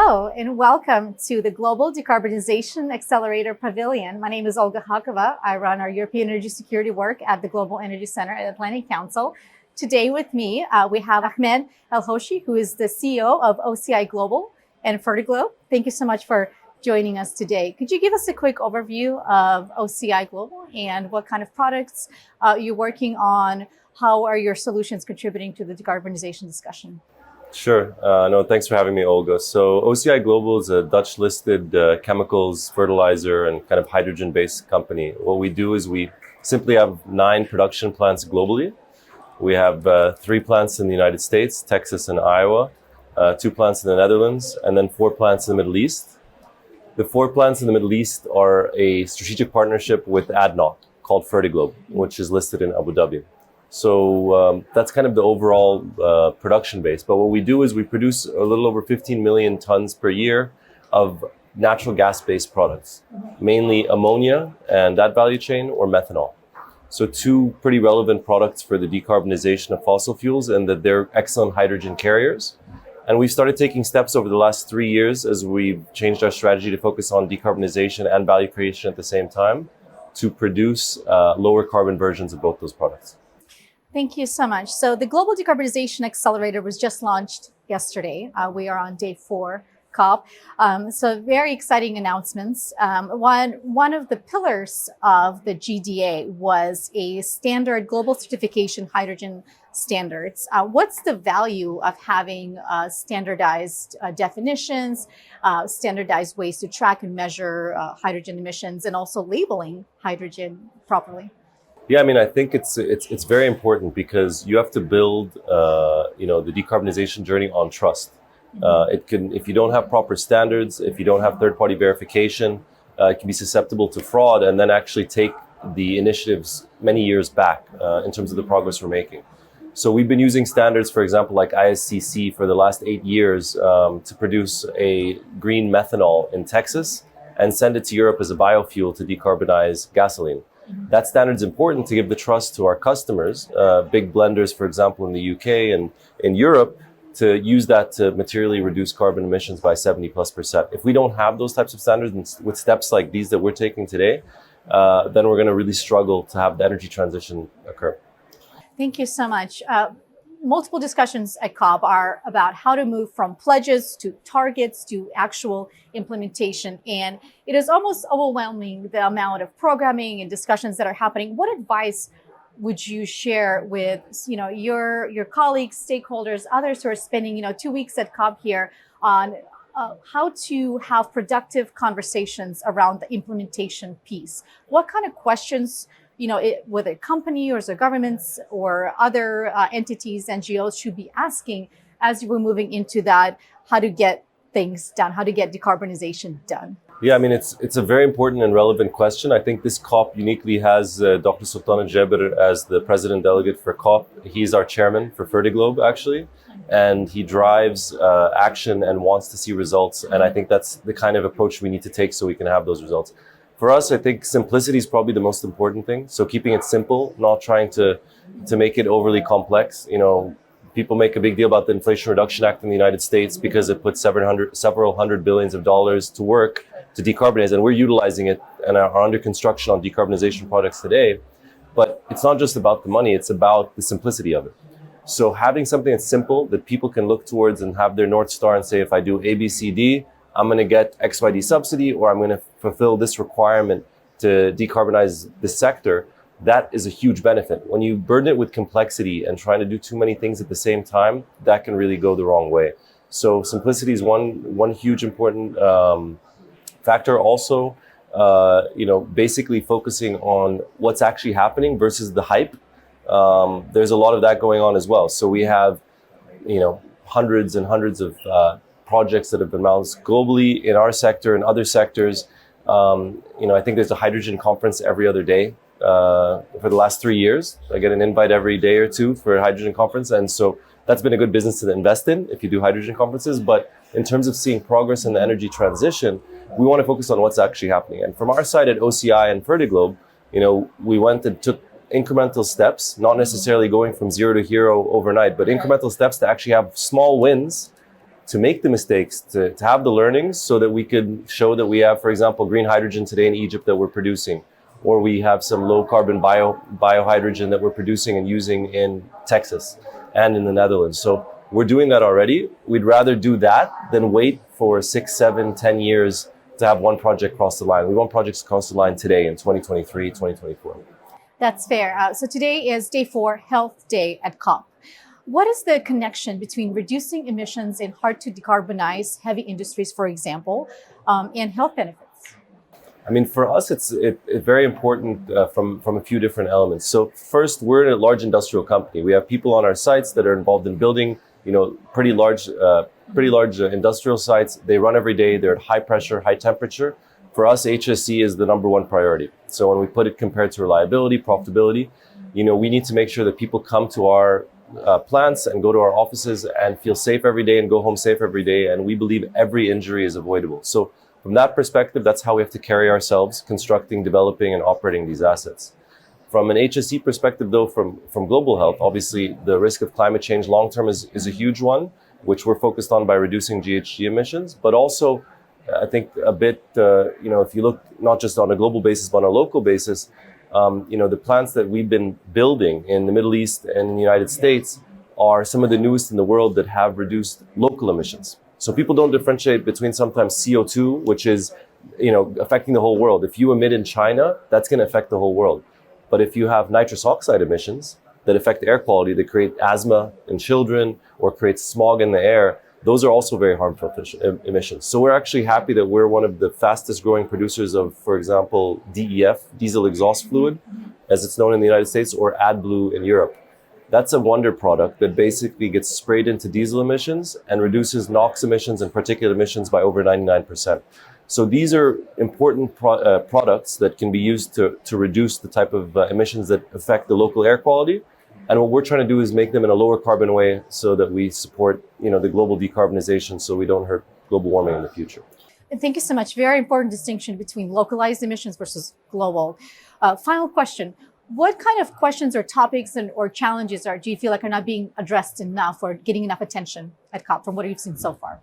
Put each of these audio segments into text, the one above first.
Hello and welcome to the Global Decarbonization Accelerator Pavilion. My name is Olga Khakova. I run our European energy security work at the Global Energy Center at Atlantic Council. Today with me, we have Ahmed El-Hoshy, who is the CEO of OCI Global and Fertiglobe. Thank you so much for joining us today. Could you give us a quick overview of OCI Global and what kind of products you're working on? How are your solutions contributing to the decarbonization discussion? Sure. No, thanks for having me, Olga. So OCI Global is a Dutch-listed chemicals, fertilizer, and kind of hydrogen-based company. What we do is we simply have 9 production plants globally. We have 3 plants in the United States, Texas and Iowa, 2 plants in the Netherlands, and then 4 plants in the Middle East. The 4 plants in the Middle East are a strategic partnership with ADNOC called Fertiglobe, which is listed in Abu Dhabi. So that's kind of the overall production base. But what we do is we produce a little over 15 million tons per year of natural gas-based products, mainly ammonia and that value chain, or methanol. So 2 pretty relevant products for the decarbonization of fossil fuels, and that they're excellent hydrogen carriers. And we've started taking steps over the last 3 years as we've changed our strategy to focus on decarbonization and value creation at the same time to produce lower carbon versions of both those products. Thank you so much. So the Global Decarbonization Accelerator was just launched yesterday. We are on day 4, COP. So very exciting announcements. One of the pillars of the GDA was a standard global certification hydrogen standards. What's the value of having standardized definitions, standardized ways to track and measure hydrogen emissions, and also labeling hydrogen properly? Yeah, I mean, I think it's very important because you have to build, the decarbonization journey on trust. If you don't have proper standards, if you don't have third-party verification, it can be susceptible to fraud and then actually take the initiatives many years back in terms of the progress we're making. So we've been using standards, for example, like ISCC for the last 8 years to produce a green methanol in Texas and send it to Europe as a biofuel to decarbonize gasoline. That standard is important to give the trust to our customers, big blenders, for example, in the UK and in Europe, to use that to materially reduce carbon emissions by 70+%. If we don't have those types of standards with steps like these that we're taking today, then we're going to really struggle to have the energy transition occur. Thank you so much. Multiple discussions at COP are about how to move from pledges to targets to actual implementation. And it is almost overwhelming the amount of programming and discussions that are happening. What advice would you share with your colleagues, stakeholders, others who are spending 2 weeks at COP here on how to have productive conversations around the implementation piece? What kind of questions whether company or governments or other entities, NGOs should be asking as we're moving into that, how to get things done, how to get decarbonization done? Yeah, I mean, it's a very important and relevant question. I think this COP uniquely has Dr. Sultan Al-Jaber as the president delegate for COP. He's our chairman for Fertiglobe, actually, and he drives action and wants to see results. And I think that's the kind of approach we need to take so we can have those results. For us, I think simplicity is probably the most important thing. So keeping it simple, not trying to make it overly complex. People make a big deal about the Inflation Reduction Act in the United States because it puts several hundred billions of dollars to work to decarbonize, and we're utilizing it and are under construction on decarbonization projects today. But it's not just about the money, it's about the simplicity of it. So having something that's simple that people can look towards and have their North Star and say, if I do A, B, C, D, I'm going to get XYD subsidy, or I'm going to fulfill this requirement to decarbonize this sector. That is a huge benefit. When you burden it with complexity and trying to do too many things at the same time, that can really go the wrong way. So simplicity is one huge important factor. Also, basically focusing on what's actually happening versus the hype. There's a lot of that going on as well. So we have, hundreds and hundreds of projects that have been announced globally in our sector and other sectors. I think there's a hydrogen conference every other day for the last 3 years. I get an invite every day or two for a hydrogen conference. And so that's been a good business to invest in if you do hydrogen conferences. But in terms of seeing progress in the energy transition, we want to focus on what's actually happening. And from our side at OCI and Fertiglobe, we went and took incremental steps, not necessarily going from 0 to hero overnight, but incremental steps to actually have small wins to make the mistakes, to have the learnings so that we could show that we have, for example, green hydrogen today in Egypt that we're producing, or we have some low carbon biohydrogen that we're producing and using in Texas and in the Netherlands. So we're doing that already. We'd rather do that than wait for 6, 7, 10 years to have one project cross the line. We want projects to cross the line today in 2023, 2024. That's fair. So today is day 4, Health Day at COP. What is the connection between reducing emissions in hard to decarbonize heavy industries, for example, and health benefits? I mean, for us, it's very important from a few different elements. So first, we're a large industrial company. We have people on our sites that are involved in building, pretty large industrial sites. They run every day. They're at high pressure, high temperature. For us, HSE is the number one priority. So when we put it compared to reliability, profitability, we need to make sure that people come to our plants and go to our offices and feel safe every day and go home safe every day. And we believe every injury is avoidable. So from that perspective, that's how we have to carry ourselves, constructing, developing, and operating these assets. From an HSE perspective, though, from global health, obviously the risk of climate change long-term is a huge one, which we're focused on by reducing GHG emissions. But also, I think a bit, if you look not just on a global basis, but on a local basis, the plants that we've been building in the Middle East and in the United States are some of the newest in the world that have reduced local emissions. So people don't differentiate between sometimes CO2, which is, affecting the whole world. If you emit in China, that's going to affect the whole world. But if you have nitrous oxide emissions that affect air quality, that create asthma in children or create smog in the air, those are also very harmful emissions. So we're actually happy that we're one of the fastest growing producers of, for example, DEF, diesel exhaust fluid, as it's known in the United States, or AdBlue in Europe. That's a wonder product that basically gets sprayed into diesel emissions and reduces NOx emissions and particulate emissions by over 99%. So these are important products that can be used to reduce the type of emissions that affect the local air quality. And what we're trying to do is make them in a lower carbon way so that we support, the global decarbonization so we don't hurt global warming in the future. Thank you so much. Very important distinction between localized emissions versus global. Final question. What kind of questions or topics or challenges do you feel like are not being addressed enough or getting enough attention at COP from what you've seen so far?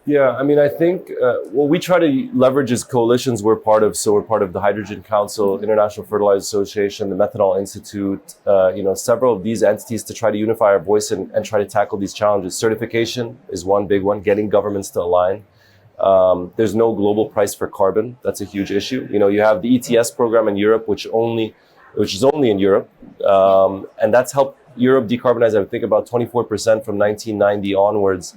Yeah, I mean, I think what we try to leverage is coalitions we're part of. So we're part of the Hydrogen Council, International Fertilizer Association, the Methanol Institute, several of these entities to try to unify our voice and try to tackle these challenges. Certification is one big one, getting governments to align. There's no global price for carbon. That's a huge issue. You have the ETS program in Europe, which is only in Europe. And that's helped Europe decarbonize, I would think, about 24% from 1990 onwards,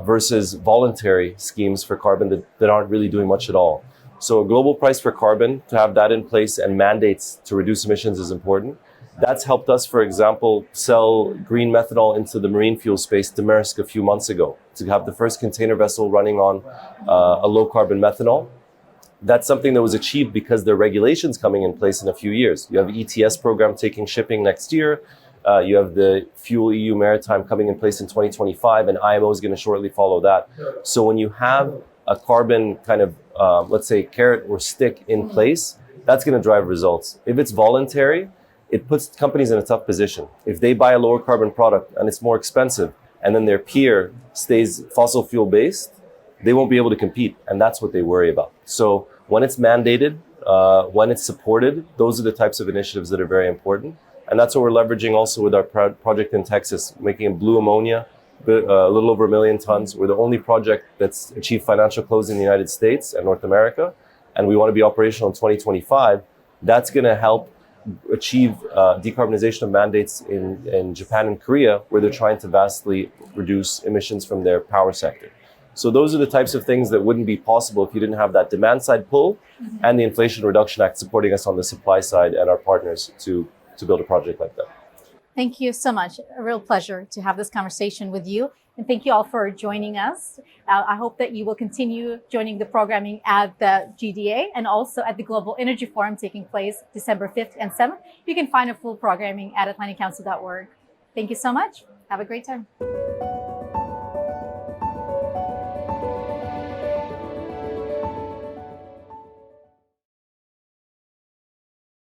versus voluntary schemes for carbon that aren't really doing much at all. So a global price for carbon, to have that in place and mandates to reduce emissions is important. That's helped us, for example, sell green methanol into the marine fuel space to Maersk a few months ago, to have the first container vessel running on a low carbon methanol. That's something that was achieved because there are regulations coming in place in a few years. You have the ETS program taking shipping next year. You have the Fuel EU Maritime coming in place in 2025, and IMO is going to shortly follow that. So when you have a carbon kind of, let's say, carrot or stick in place, that's going to drive results. If it's voluntary, it puts companies in a tough position. If they buy a lower carbon product and it's more expensive, and then their peer stays fossil fuel based, they won't be able to compete. And that's what they worry about. So when it's mandated, when it's supported, those are the types of initiatives that are very important. And that's what we're leveraging also with our project in Texas, making a blue ammonia, a little over 1 million tons. We're the only project that's achieved financial close in the United States and North America. And we want to be operational in 2025. That's going to help achieve decarbonization of mandates in Japan and Korea, where they're trying to vastly reduce emissions from their power sector. So those are the types of things that wouldn't be possible if you didn't have that demand side pull and the Inflation Reduction Act supporting us on the supply side and our partners to build a project like that. Thank you so much. A real pleasure to have this conversation with you. And thank you all for joining us. I hope that you will continue joining the programming at the GDA and also at the Global Energy Forum taking place December 5th and 7th. You can find a full programming at atlanticcouncil.org. Thank you so much. Have a great time.